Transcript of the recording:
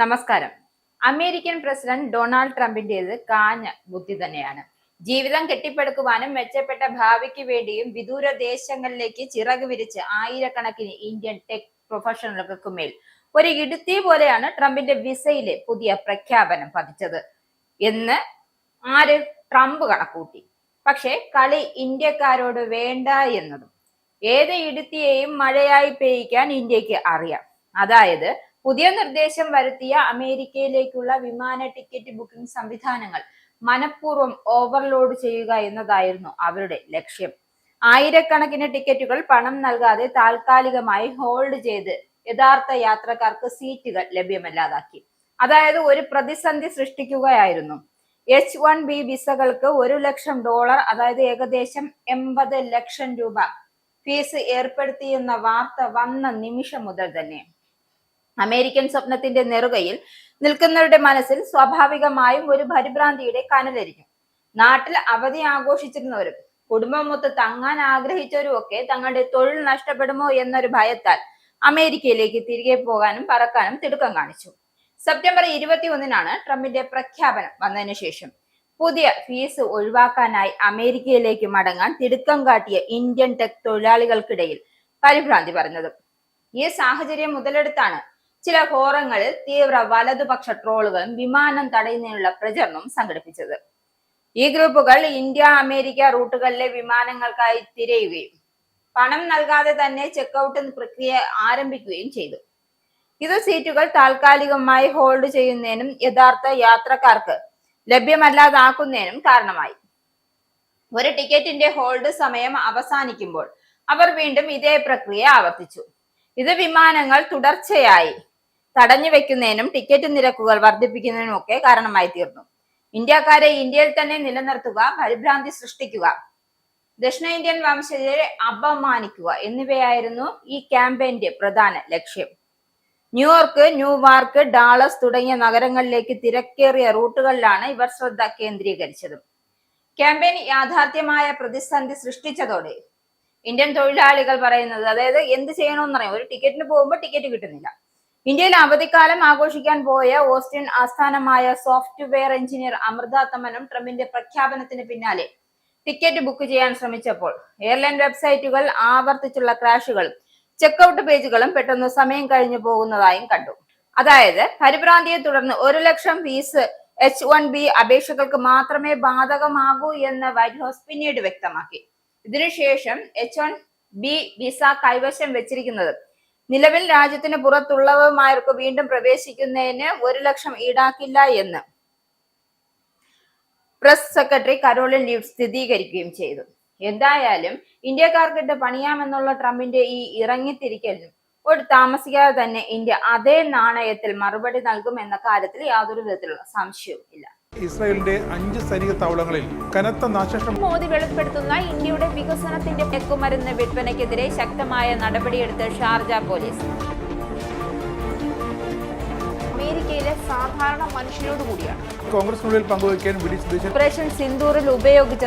നമസ്കാരം. American president Donald ട്രംപിന്റേത് കാഞ്ഞ ബുദ്ധി തന്നെയാണ്. ജീവിതം കെട്ടിപ്പടുക്കുവാനും മെച്ചപ്പെട്ട ഭാവിക്ക് വേണ്ടിയും വിദൂര ദേശങ്ങളിലേക്ക് ചിറക് വിരിച്ച് ആയിരക്കണക്കിന് ഇന്ത്യൻ ടെക് പ്രൊഫഷണലുകൾക്ക് മേൽ ഒരു ഇടുത്തി പോലെയാണ് ട്രംപിന്റെ വിസയിലെ പുതിയ പ്രഖ്യാപനം പതിച്ചത് എന്ന് ട്രംപ് കണക്കൂട്ടി. പക്ഷെ കളി ഇന്ത്യക്കാരോട് വേണ്ട എന്നതും ഏത് ഇടുത്തിയെയും മഴയായി പെയ്യിക്കാൻ ഇന്ത്യക്ക് അറിയാം. അതായത് പുതിയ നിർദ്ദേശം വരുത്തിയ അമേരിക്കയിലേക്കുള്ള വിമാന ടിക്കറ്റ് ബുക്കിംഗ് സംവിധാനങ്ങൾ മനഃപൂർവ്വം ഓവർലോഡ് ചെയ്യുക എന്നതായിരുന്നു അവരുടെ ലക്ഷ്യം. ആയിരക്കണക്കിന് ടിക്കറ്റുകൾ പണം നൽകാതെ താൽക്കാലികമായി ഹോൾഡ് ചെയ്ത് യഥാർത്ഥ യാത്രക്കാർക്ക് സീറ്റുകൾ ലഭ്യമല്ലാതാക്കി. അതായത് ഒരു പ്രതിസന്ധി സൃഷ്ടിക്കുകയായിരുന്നു. H-1B വിസകൾക്ക് $1,00,000, അതായത് ഏകദേശം 80 ലക്ഷം രൂപ ഫീസ് ഏർപ്പെടുത്തിയെന്ന വാർത്ത വന്ന നിമിഷം മുതൽ തന്നെ അമേരിക്കൻ സ്വപ്നത്തിന്റെ നെറുകയിൽ നിൽക്കുന്നവരുടെ മനസ്സിൽ സ്വാഭാവികമായും ഒരു പരിഭ്രാന്തിയുടെ കനലരിക്കും. നാട്ടിൽ അവധി ആഘോഷിച്ചിരുന്നവരും കുടുംബമൊത്ത് തങ്ങാൻ ആഗ്രഹിച്ചവരും ഒക്കെ തങ്ങളുടെ തൊഴിൽ നഷ്ടപ്പെടുമോ എന്നൊരു ഭയത്താൽ അമേരിക്കയിലേക്ക് തിരികെ പോകാനും പറക്കാനും തിടുക്കം കാണിച്ചു. സെപ്റ്റംബർ 21-നാണ് ട്രംപിന്റെ പ്രഖ്യാപനം വന്നതിന് ശേഷം പുതിയ ഫീസ് ഒഴിവാക്കാനായി അമേരിക്കയിലേക്ക് മടങ്ങാൻ തിടുക്കം കാട്ടിയ ഇന്ത്യൻ ടെക് തൊഴിലാളികൾക്കിടയിൽ പരിഭ്രാന്തി പറഞ്ഞത്. ഈ സാഹചര്യം മുതലെടുത്താണ് ചില ഫോറങ്ങളിൽ തീവ്ര വലതുപക്ഷ ട്രോളുകളും വിമാനം തടയുന്നതിനുള്ള പ്രചരണവും സംഘടിപ്പിച്ചത്. ഈ ഗ്രൂപ്പുകൾ ഇന്ത്യ അമേരിക്ക റൂട്ടുകളിലെ വിമാനങ്ങൾക്കായി തിരയുകയും പണം നൽകാതെ തന്നെ ചെക്ക്ഔട്ട് പ്രക്രിയ ആരംഭിക്കുകയും ചെയ്തു. ഇത് സീറ്റുകൾ താൽക്കാലികമായി ഹോൾഡ് ചെയ്യുന്നതിനും യഥാർത്ഥ യാത്രക്കാർക്ക് ലഭ്യമല്ലാതാക്കുന്നതിനും കാരണമായി. ഒരു ടിക്കറ്റിന്റെ ഹോൾഡ് സമയം അവസാനിക്കുമ്പോൾ അവർ വീണ്ടും ഇതേ പ്രക്രിയ ആവർത്തിച്ചു. ഇത് വിമാനങ്ങൾ തുടർച്ചയായി തടഞ്ഞു വെക്കുന്നതിനും ടിക്കറ്റ് നിരക്കുകൾ വർദ്ധിപ്പിക്കുന്നതിനും ഒക്കെ കാരണമായി തീർന്നു. ഇന്ത്യക്കാരെ ഇന്ത്യയിൽ തന്നെ നിലനിർത്തുക, പരിഭ്രാന്തി സൃഷ്ടിക്കുക, ദക്ഷിണേന്ത്യൻ വംശജരെ അപമാനിക്കുക എന്നിവയായിരുന്നു ഈ ക്യാമ്പയിന്റെ പ്രധാന ലക്ഷ്യം. ന്യൂയോർക്ക്, ന്യൂവാർക്ക്, ഡാളസ് തുടങ്ങിയ നഗരങ്ങളിലേക്ക് തിരക്കേറിയ റൂട്ടുകളിലാണ് ഇവർ ശ്രദ്ധ കേന്ദ്രീകരിച്ചത്. ക്യാമ്പയിൻ യാഥാർത്ഥ്യമായ പ്രതിസന്ധി സൃഷ്ടിച്ചതോടെ ഇന്ത്യൻ തൊഴിലാളികൾ പറയുന്നത്, അതായത് എന്ത് ചെയ്യണമെന്നറിയാം, ഒരു ടിക്കറ്റിന് പോകുമ്പോൾ ടിക്കറ്റ് കിട്ടുന്നില്ല. ഇന്ത്യയിൽ അവധിക്കാലം ആഘോഷിക്കാൻ പോയ ഓസ്റ്റിൻ ആസ്ഥാനമായ സോഫ്റ്റ്വെയർ എഞ്ചിനീയർ അമൃത തമനും ട്രംപിന്റെ പ്രഖ്യാപനത്തിന് പിന്നാലെ ടിക്കറ്റ് ബുക്ക് ചെയ്യാൻ ശ്രമിച്ചപ്പോൾ എയർലൈൻ വെബ്സൈറ്റുകൾ ആവർത്തിച്ചുള്ള ക്രാഷുകളും ചെക്ക്ഔട്ട് പേജുകളും പെട്ടെന്ന് സമയം കഴിഞ്ഞു പോകുന്നതായും കണ്ടു. അതായത് പരിഭ്രാന്തിയെ തുടർന്ന് 1,00,000 ഫീസ് H-1B അപേക്ഷകൾക്ക് മാത്രമേ ബാധകമാകൂ എന്ന് വൈറ്റ് ഹൗസ് പിന്നീട് വ്യക്തമാക്കി. ഇതിനുശേഷം H-1B വിസ കൈവശം വെച്ചിരിക്കുന്നത് നിലവിൽ രാജ്യത്തിന് പുറത്തുള്ളവരുമാർക്ക് വീണ്ടും പ്രവേശിക്കുന്നതിന് 1,00,000 ഈടാക്കില്ല എന്ന് പ്രസ് സെക്രട്ടറി കരോളിൻ ലീവ് സ്ഥിരീകരിക്കുകയും ചെയ്തു. എന്തായാലും ഇന്ത്യക്കാർക്കിട്ട് പണിയാമെന്നുള്ള ട്രംപിന്റെ ഈ ഇറങ്ങിത്തിരിക്കലിനും ഒരു താമസിക്കാതെ തന്നെ ഇന്ത്യ അതേ നാണയത്തിൽ മറുപടി നൽകും എന്ന കാര്യത്തിൽ യാതൊരു വിധത്തിലുള്ള സംശയവും ഇല്ല. ഇസ്രായേലിന്റെ 5 സൈനിക താവളങ്ങളിൽ കനത്ത നാശനഷ്ടം. മോദി വെളിപ്പെടുത്തുന്ന ഇന്ത്യയുടെ വികസനത്തിന്റെ മയക്കുമരുന്ന് വിൽപ്പനയ്ക്കെതിരെ ശക്തമായ നടപടിയെടുത്ത് ഷാർജ പോലീസ്. അമേരിക്കയിലെ സാധാരണ മനുഷ്യരോട് കൂടിയാണ് കോൺഗ്രസിനുള്ളിൽ പങ്കുവയ്ക്കാൻ ഓപ്പറേഷൻ സിന്ദൂറിൽ ഉപയോഗിച്ച